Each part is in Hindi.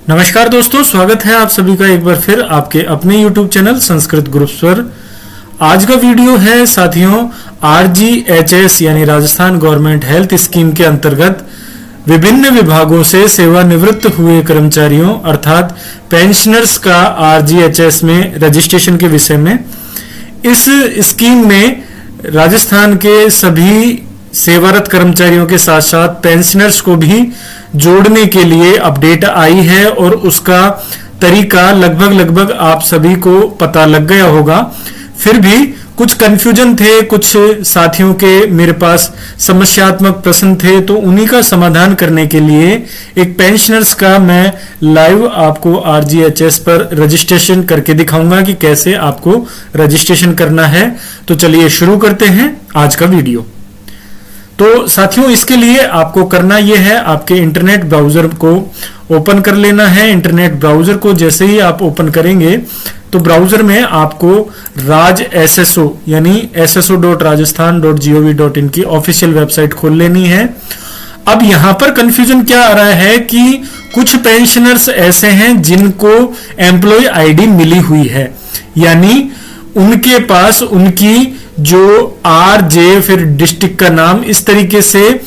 नमस्कार दोस्तों, स्वागत है आप सभी का एक बार फिर आपके अपने YouTube चैनल संस्कृत ग्रुप्स पर। आज का वीडियो है साथियों RGHS यानी राजस्थान गवर्नमेंट हेल्थ स्कीम के अंतर्गत विभिन्न विभागों से सेवानिवृत्त हुए कर्मचारियों अर्थात पेंशनर्स का RGHS में रजिस्ट्रेशन के विषय में। इस स्कीम में राजस्थान के सभी सेवारत कर्मचारियों के साथ साथ पेंशनर्स को भी जोड़ने के लिए अपडेट आई है और उसका तरीका लगभग आप सभी को पता लग गया होगा। फिर भी कुछ कंफ्यूजन थे, कुछ साथियों के मेरे पास समस्यात्मक प्रश्न थे, तो उन्हीं का समाधान करने के लिए एक पेंशनर्स का मैं लाइव आपको RGHS पर रजिस्ट्रेशन करके दिखाऊंगा कि कैसे आपको रजिस्ट्रेशन करना है। तो चलिए शुरू करते हैं आज का वीडियो। तो साथियों, इसके लिए आपको करना यह है, आपके इंटरनेट ब्राउजर को ओपन कर लेना है। इंटरनेट ब्राउजर को जैसे ही आप ओपन करेंगे तो ब्राउजर में आपको राज SSO यानी sso.rajasthan.gov.in की ऑफिशियल वेबसाइट खोल लेनी है। अब यहां पर कंफ्यूजन क्या आ रहा है कि कुछ पेंशनर्स ऐसे हैं जिनको एम्प्लॉय आईडी मिली हुई है, यानी उनके पास उनकी जो RJ फिर डिस्ट्रिक्ट का नाम इस तरीके से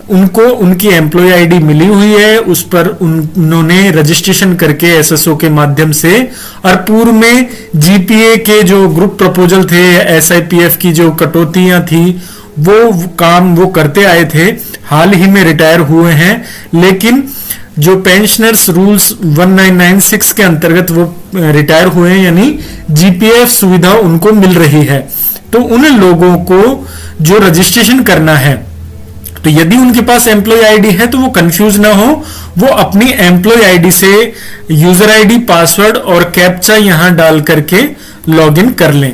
उनको उनकी एम्प्लॉय आईडी मिली हुई है, उस पर उन्होंने रजिस्ट्रेशन करके SSO के माध्यम से और पूर्व में GPA के जो ग्रुप प्रपोजल थे, SIPF की जो कटौतियां थी वो काम वो करते आए थे, हाल ही में रिटायर हुए हैं, लेकिन जो पेंशनर्स रूल्स 1996 के अंतर्गत वो रिटायर हुए हैं, यानी GPF सुविधा उनको मिल रही है। तो उन लोगों को जो रजिस्ट्रेशन करना है, तो यदि उनके पास एम्प्लॉय आईडी है तो वो कंफ्यूज ना हो, वो अपनी एम्प्लॉय आईडी से यूजर आईडी, पासवर्ड और कैप्चा यहां डाल करके लॉगिन कर लें।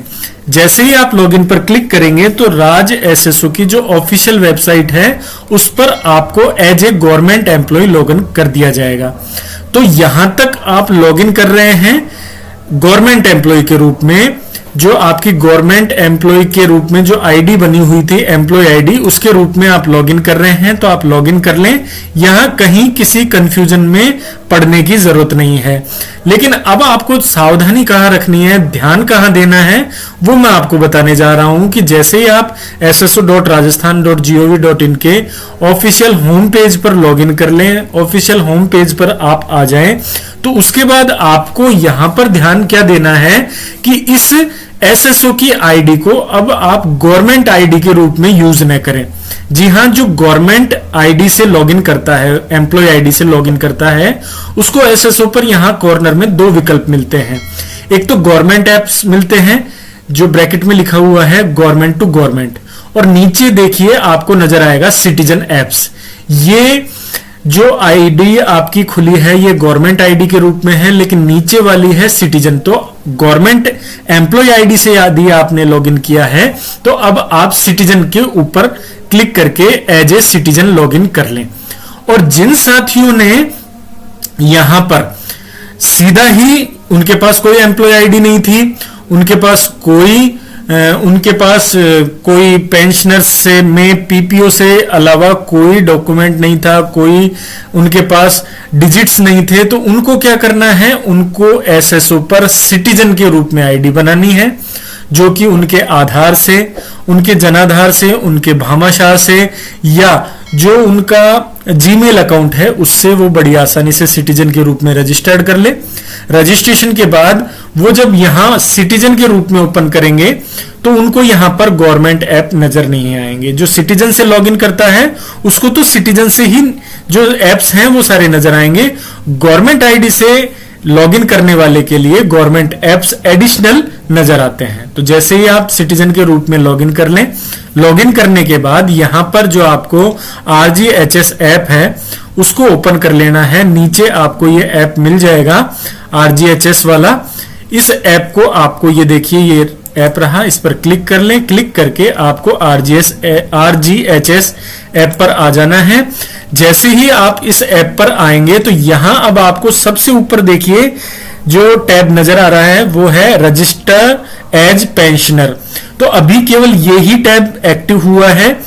जैसे ही आप लॉगिन पर क्लिक करेंगे तो राज SSO की जो ऑफिशियल वेबसाइट है उस पर आपको as a government employ login कर दिया जाएगा। तो यहां तक आप लॉगिन कर रहे हैं गवर्नमेंट एम्प्लॉय के रूप में, जो आपकी गवर्नमेंट एम्प्लॉय के रूप में जो आईडी बनी हुई थी एम्प्लॉय आईडी, उसके रूप में आप लॉगिन कर रहे हैं, तो आप लॉगिन कर लें। यहां कहीं किसी कंफ्यूजन में पड़ने की जरूरत नहीं है। लेकिन अब आपको सावधानी कहां रखनी है, ध्यान कहां देना है, वो मैं आपको बताने जा रहा हूं कि जैसे ही आप sso.rajasthan.gov.in के ऑफिशियल होम पेज पर लॉगिन कर लें, ऑफिशियल होम पेज पर आप आ जाएं, तो उसके बाद आपको यहां पर ध्यान क्या देना है कि इस SSO की आईडी को अब आप गवर्नमेंट आईडी के रूप में यूज न करें। जी हां, जो गवर्नमेंट आईडी से लॉगिन करता है, एम्प्लॉय आईडी से लॉगिन करता है, उसको SSO पर यहां कॉर्नर में दो विकल्प मिलते हैं। एक तो गवर्नमेंट एप्स मिलते हैं जो ब्रैकेट में लिखा हुआ है गवर्नमेंट टू गवर्नमेंट, और नीचे देखिए आपको नजर आएगा सिटीजन एप्स। ये जो आईडी आपकी खुली है ये गवर्नमेंट आईडी के रूप में है, लेकिन नीचे वाली है सिटीजन। तो गवर्नमेंट एम्प्लॉय आईडी से यदि आपने लॉगिन किया है तो अब आप सिटीजन के ऊपर क्लिक करके एज ए सिटीजन लॉगिन कर लें। और जिन साथियों ने यहां पर सीधा ही उनके पास कोई एम्प्लॉय आईडी नहीं थी, उनके पास कोई पेंशनर्स से में PPO से अलावा कोई डॉक्यूमेंट नहीं था, कोई उनके पास डिजिट्स नहीं थे, तो उनको क्या करना है, उनको SSO पर सिटीजन के रूप में आईडी बनानी है, जो कि उनके आधार से, उनके जनाधार से, उनके भामाशाह से या जो उनका जीमेल अकाउंट है उससे वो बड़ी आसानी से सिटीजन के रूप में रजिस्टर्ड कर ले। रजिस्ट्रेशन के बाद वो जब यहां सिटीजन के रूप में ओपन करेंगे तो उनको यहां पर गवर्नमेंट ऐप नजर नहीं आएंगे। जो सिटीजन से लॉगिन करता है उसको तो सिटीजन से ही जो एप्स हैं वो सारे नजर आएंगे। गवर्नमेंट आईडी से लॉगिन करने वाले के लिए गवर्नमेंट एप्स एडिशनल नजर आते हैं। तो जैसे ही आप सिटीजन के रूप में लॉगिन कर लें, लॉगिन करने के बाद यहां पर जो आपको RGHS ऐप है उसको ओपन कर लेना है। नीचे आपको ये ऐप मिल जाएगा RGHS वाला। इस ऐप को आपको ये देखिए, ये ऐप रहा, इस पर क्लिक कर लें। क्लिक करके आपको RGHS ऐप पर आ जाना है। जैसे ही आप इस ऐप पर आएंगे तो यहां अब आपको सबसे ऊपर देखिए जो टैब नजर आ रहा है वो है रजिस्टर एज पेंशनर। तो अभी केवल यही टैब एक्टिव हुआ है।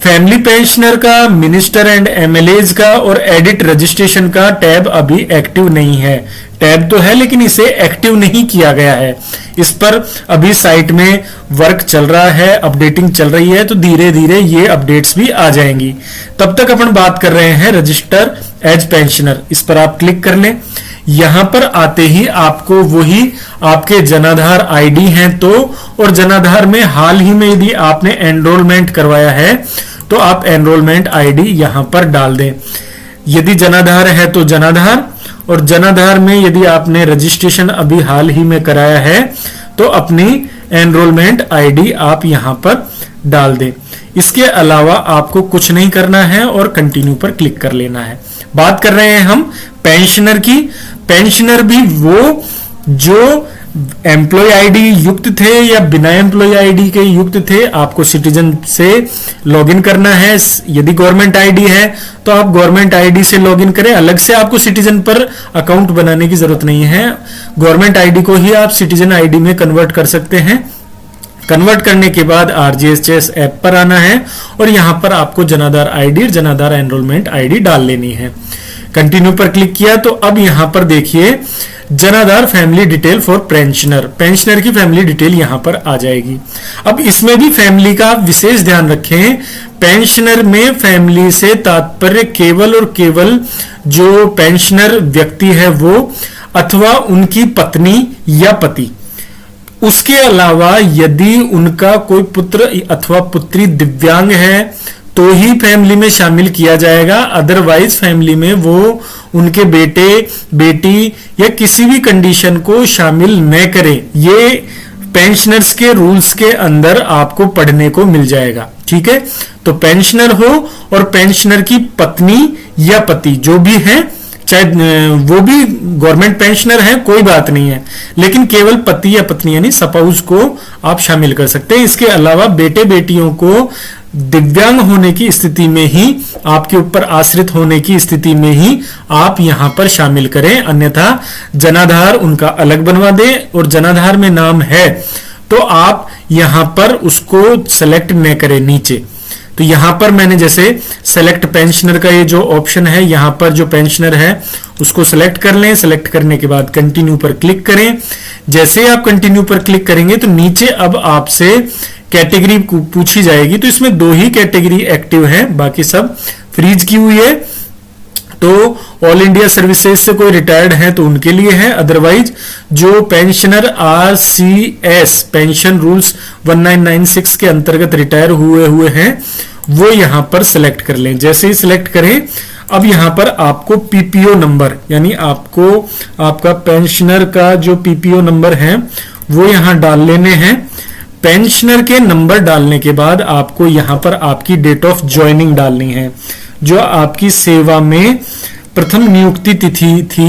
फैमिली पेंशनर का, मिनिस्टर एंड एमएलएज का और एडिट रजिस्ट्रेशन का टैब अभी एक्टिव नहीं है। टैब तो है लेकिन इसे एक्टिव नहीं किया गया है। इस पर अभी साइट में वर्क चल रहा है, अपडेटिंग चल रही है, तो धीरे धीरे ये अपडेट्स भी आ जाएंगी। तब तक अपन बात कर रहे हैं रजिस्टर एज पेंशनर। इस पर आप क्लिक कर लें। यहां पर आते ही आपको वही आपके जनाधार आईडी हैं तो, और जनाधार में हाल ही में यदि आपने एनरोलमेंट करवाया है तो आप एनरोलमेंट आईडी यहां पर डाल दें। यदि जनाधार है तो जनाधार, और जनाधार में यदि आपने रजिस्ट्रेशन अभी हाल ही में कराया है तो अपनी एनरोलमेंट आईडी आप यहां पर डाल दें। इसके अलावा आपको कुछ नहीं करना है और कंटिन्यू पर क्लिक कर लेना है। बात कर रहे हैं हम पेंशनर की। पेंशनर भी वो जो एम्प्लॉय आईडी युक्त थे या बिना एम्प्लॉय आईडी के युक्त थे, आपको सिटीजन से लॉगिन करना है। यदि गवर्नमेंट आईडी है तो आप गवर्नमेंट आईडी से लॉगिन करें, अलग से आपको सिटीजन पर अकाउंट बनाने की जरूरत नहीं है। गवर्नमेंट आईडी को ही आप सिटीजन आईडी में कन्वर्ट कर सकते हैं। कन्वर्ट करने के बाद आरजीएसएस ऐप पर आना है और यहां पर आपको जनाधार आईडी और जनाधार एनरोलमेंट आईडी डाल लेनी है। कंटिन्यू पर क्लिक किया तो अब यहां पर देखिए जनाधार family detail for pensioner, pensioner की फैमिली डिटेल यहां पर आ जाएगी। अब इसमें भी फैमिली का विशेष ध्यान रखें। पेंशनर में फैमिली से तात्पर्य केवल और केवल जो पेंशनर व्यक्ति है वो, अथवा उनकी पत्नी या पति। उसके अलावा यदि उनका कोई पुत्र अथवा पुत्री दिव्यांग है तो ही फैमिली में शामिल किया जाएगा, अदरवाइज फैमिली में वो उनके बेटे बेटी या किसी भी कंडीशन को शामिल न करें। ये पेंशनर्स के रूल्स के अंदर आपको पढ़ने को मिल जाएगा। ठीक है, तो पेंशनर हो और पेंशनर की पत्नी या पति जो भी है, चाहे वो भी गवर्नमेंट पेंशनर है कोई बात नहीं है, लेकिन केवल पति या पत्नी यानी स्पाउस को आप शामिल कर सकते हैं। इसके अलावा बेटे बेटियों को दिव्यांग होने की स्थिति में ही, आपके ऊपर आश्रित होने की स्थिति में ही आप यहां पर शामिल करें, अन्यथा जनाधार उनका अलग बनवा दें और जनाधार में नाम है तो आप यहां पर उसको सेलेक्ट न करें नीचे। तो यहां पर मैंने जैसे सेलेक्ट पेंशनर का ये जो ऑप्शन है, यहां पर जो पेंशनर है उसको सेलेक्ट कर लें। सेलेक्ट करने के बाद कंटिन्यू पर क्लिक करें। जैसे आप कंटिन्यू पर क्लिक करेंगे तो नीचे अब आपसे कैटेगरी पूछी जाएगी। तो इसमें 2 ही कैटेगरी एक्टिव है, बाकी सब फ्रीज की हुई है। तो ऑल इंडिया सर्विसेज से कोई रिटायर्ड है तो उनके लिए है, अदरवाइज जो पेंशनर आरसीएस पेंशन रूल्स 1996 के अंतर्गत रिटायर हुए हैं वो यहां पर सिलेक्ट कर लें। जैसे ही सिलेक्ट करें अब यहां पर आपको पीपीओ नंबर, यानी आपको आपका पेंशनर का जो पीपीओ नंबर है वो यहां डाल लेने हैं। पेंशनर के नंबर डालने के बाद आपको यहां पर आपकी डेट ऑफ ज्वाइनिंग डालनी है। जो आपकी सेवा में प्रथम नियुक्ति तिथि थी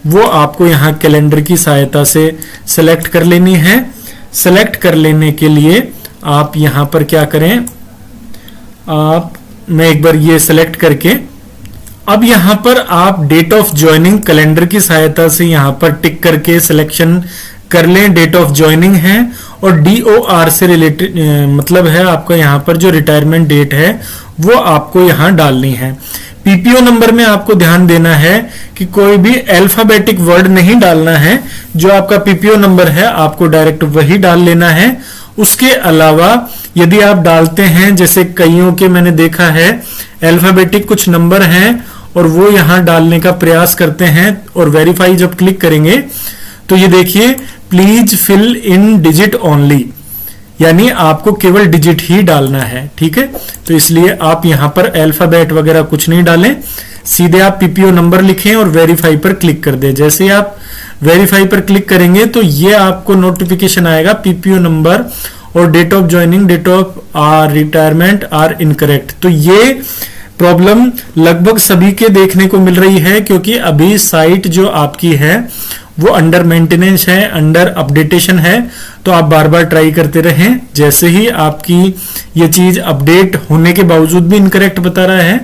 वो आपको यहां कैलेंडर की सहायता से सेलेक्ट कर लेनी है। सेलेक्ट कर लेने के लिए आप यहां पर क्या करें, मैं एक बार ये सेलेक्ट करके अब यहां पर आप डेट ऑफ ज्वाइनिंग कैलेंडर की सहायता से यहां पर टिक करके सिलेक्शन कर लें। डेट ऑफ ज्वाइनिंग है और DOR से रिलेटेड मतलब है आपका यहां पर जो रिटायरमेंट डेट है वो आपको यहां डालनी है। पीपीओ नंबर में आपको ध्यान देना है कि कोई भी अल्फाबेटिक वर्ड नहीं डालना है। जो आपका पीपीओ नंबर है आपको डायरेक्ट वही डाल लेना है। उसके अलावा यदि आप डालते हैं, जैसे कईयों के मैंने देखा है अल्फाबेटिक कुछ नंबर हैं और वो यहां डालने का प्रयास करते हैं और वेरीफाई जब क्लिक करेंगे तो ये देखिए please fill in digit only, यानी आपको केवल डिजिट ही डालना है। ठीक है, तो इसलिए आप यहां पर अल्फाबेट वगैरह कुछ नहीं डालें, सीधे आप पीपीओ नंबर लिखें और वेरीफाई पर क्लिक कर दें। जैसे ही आप वेरीफाई पर क्लिक करेंगे तो ये आपको नोटिफिकेशन आएगा पीपीओ नंबर और date of joining, date of retirement are incorrect. तो ये प्रॉब्लम लगभग सभी के देखने को मिल रही है, क्योंकि अभी साइट जो आपकी है वो अंडर मेंटेनेंस है, अंडर अपडेटेशन है। तो आप बार बार ट्राई करते रहें। जैसे ही आपकी ये चीज अपडेट होने के बावजूद भी इनकरेक्ट बता रहा है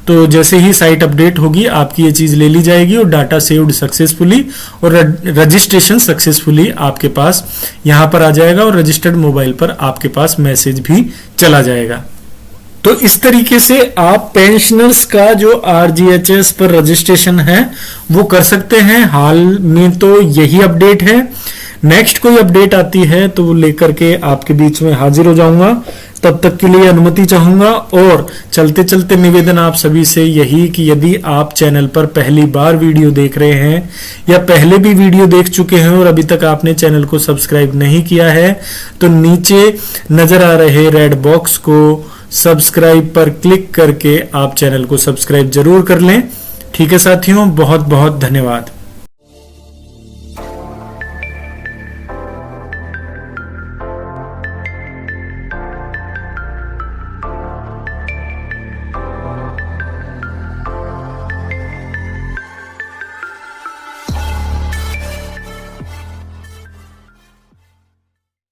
तो जैसे ही साइट अपडेट होगी आपकी ये चीज ले ली जाएगी और डाटा सेव्ड सक्सेसफुली और रजिस्ट्रेशन सक्सेसफुली आपके पास यहां पर आ जाएगा और रजिस्टर्ड मोबाइल पर आपके पास मैसेज भी चला जाएगा। तो इस तरीके से आप पेंशनर्स का जो आरजीएचएस पर रजिस्ट्रेशन है वो कर सकते हैं। हाल में तो यही अपडेट है, नेक्स्ट कोई अपडेट आती है तो वो लेकर के आपके बीच में हाजिर हो जाऊंगा। तब तक के लिए अनुमति चाहूंगा। और चलते चलते निवेदन आप सभी से यही कि यदि आप चैनल पर पहली बार वीडियो देख रहे हैं या पहले भी वीडियो देख चुके हैं और अभी तक आपने चैनल को सब्सक्राइब नहीं किया है तो नीचे नजर आ रहे रेड बॉक्स को सब्सक्राइब पर क्लिक करके आप चैनल को सब्सक्राइब जरूर कर लें। ठीक है साथियों, बहुत बहुत धन्यवाद।